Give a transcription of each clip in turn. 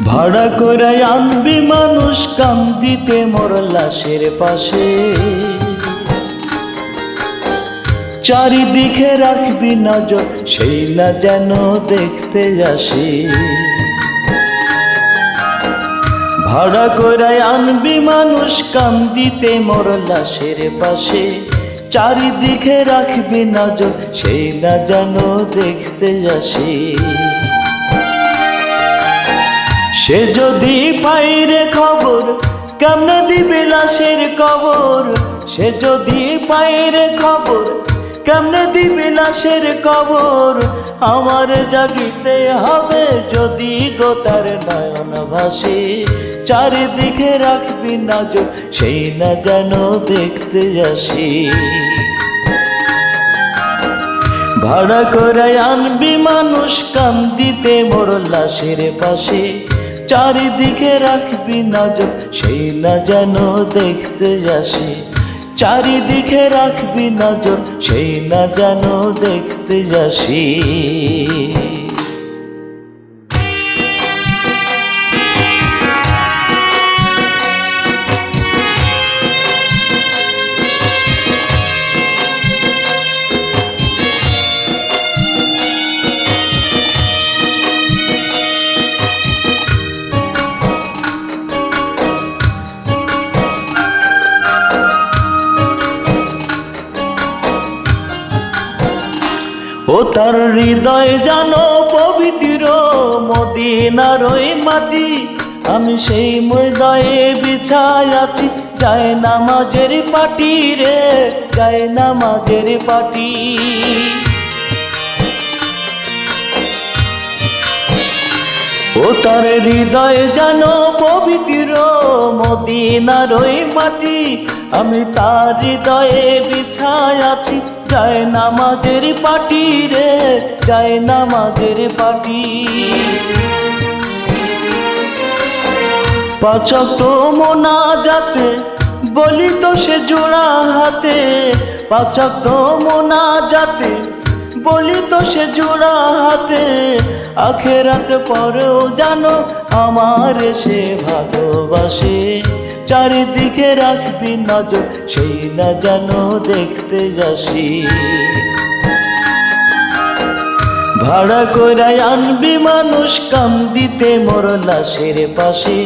ভাড়া করে আনবি মানুষ কান্দিতে মোর লাশের পাশে, চারিদিকে রাখবি নজর সেই না যেন দেখতে আসে। ভাড়া করে আনবি মানুষ কান্দিতে মোর লাশের পাশে, চারিদিকে রাখবি নজর সেই না যেন দেখতে আসে। সে যদি পাইরে খবর কেমনে দিবে লাশের কবর, সে যদি পাইরে খবর কেমনে দিবে লাশের কবর। আমার জাগিতে হবে যদি গোতার নয়ন ভাসে, চারিদিকে রাখবি নজর সেই না যেন দেখতে আসে। ভাড়া করে আনবি মানুষ কান্দিতে মোর লাশের পাশে, চারিদিকে রাখবি নজর সেই না যেন দেখতে আসে। চারিদিকে রাখবি নজর সেই না যেন দেখতে আসে। ও তার হৃদয় জানো পবিত্র মদিনার ওই মাটি, আমি সেই হৃদয়ে বিছায় আছি যায় নামাজের পাটি রে, যায় নামাজের পাটি। ও তার হৃদয় জানো পবিত্র মদিনার ওই মাটি, আমি তার হৃদয়ে বিছায় আছি যায় নামাজের পাটি রে, যায় নামাজের পাটি। পাঁচ ওয়াক্ত মোনাজাতে বলি তো সে জোড়া হাতে, পাঁচ ওয়াক্ত মোনাজাতে বলি তো সে জোড়া হাতে। আখেরাত পরেও জানো আমার সে ভালোবাসে, চারিদিকে রাখবি নজর সেই না যেন দেখতে আসি। ভাড়া করে আনবি মানুষ কান্দিতে মোর লাশের পাশে,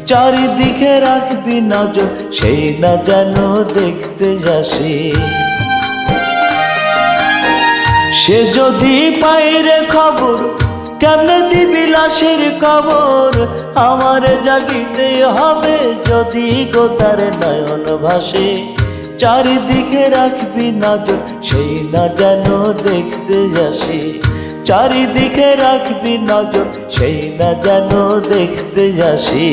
চারিদিকে রাখবি নজর সেই না যেন দেখতে আসে। সে যদি পাইরে খবর কেমনে দিবি লাশের কবর, আমার জাগিতে হবে যদি গোতার নয়ন ভাসে। চারিদিকে রাখবি নজর সেই না যেন দেখতে আসে, চারিদিকে রাখবি নজর সেই না যেন দেখতে আসে।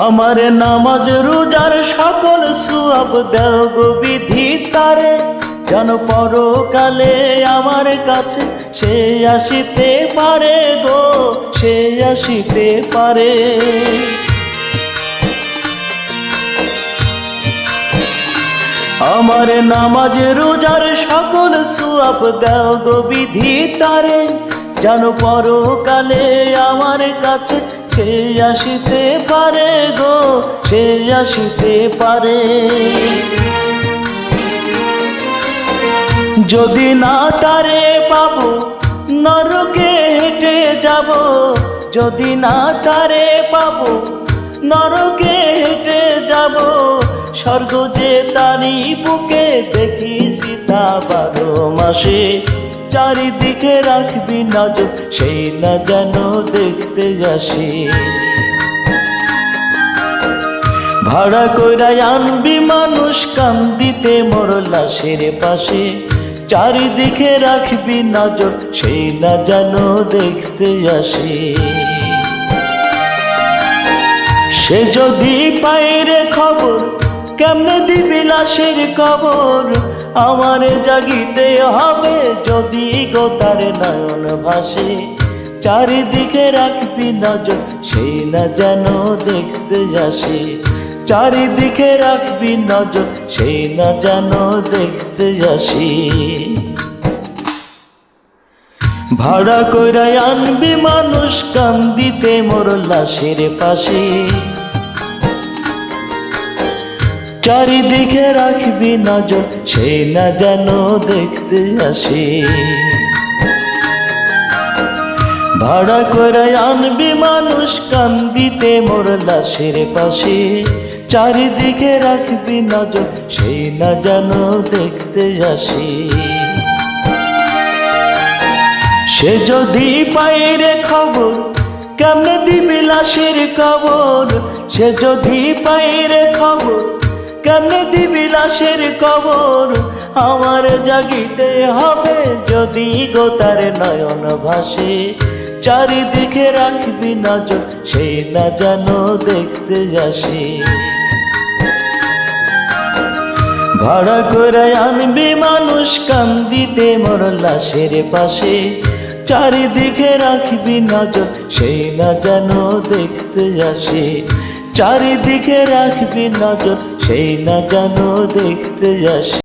আমার নামাজ রোজার সকল সওয়াব দেও গো বিধি তারে, যেন পরকালে আমার কাছে সে আসিতে পারে গো, সে আসিতে পারে। আমার নামাজ রোজার সকল সওয়াব দেও গো বিধি তারে, যেন পরকালে আমার কাছে সে আসিতে পারে গো, সে আসিতে পারে। যদি না তারে পাবো নরকে হেঁটে যাব, যদি না তারে পাবো নরকে হেঁটে যাব। স্বর্গ যে তারি বুকে দেখি সীতা 12 মাসে, চারিদিকে রাখবি নজর সেই না যেন দেখতে আসে। ভাড়া কইরা আনবি মানুষ কান্দিতে মোর লাশের পাশে, চারিদিকে রাখবি নজর সেই না যেন দেখতে আসে। সে যদি পায় রে খবর কেমনে দিবি লাশের কবর, আমার জাগিতে হবে যদি গো তার নয়ন ভাসে। চারিদিকে রাখবি নজর সেই না যেন দেখতে আসে, চারিদিকে রাখবি নজর সেই না যেন দেখতে আসে। ভাড়া কইরা আনবি মানুষ কান্দিতে মোর লাশের পাশে, চারিদিকে রাখবি নজর সেই না যেন দেখতে আসে। ভাড়া করে আনবি মানুষ কান্দিতে মোর লাশের পাশে, চারিদিকে রাখবি নজর সেই না যেন দেখতে আসে। সে যদি পায় রে খবর কেমনে দিবি লাশের কবর, সে যদি পায় রে খবর কেমনে দিবি লাশের কবর, আমার জাগিতে হবে যদি গো তার নয়ন ভাসে। চারিদিকে রাখবি নজর সেই না যেন দেখতে আসে। ভাড়া করে আনবি মানুষ কান্দিতে মোর লাশের পাশে, চারিদিকে রাখবি নজর সেই না যেন দেখতে আসে, চারিদিকে রাখবি নজর সেই না যেন দেখতে আসে।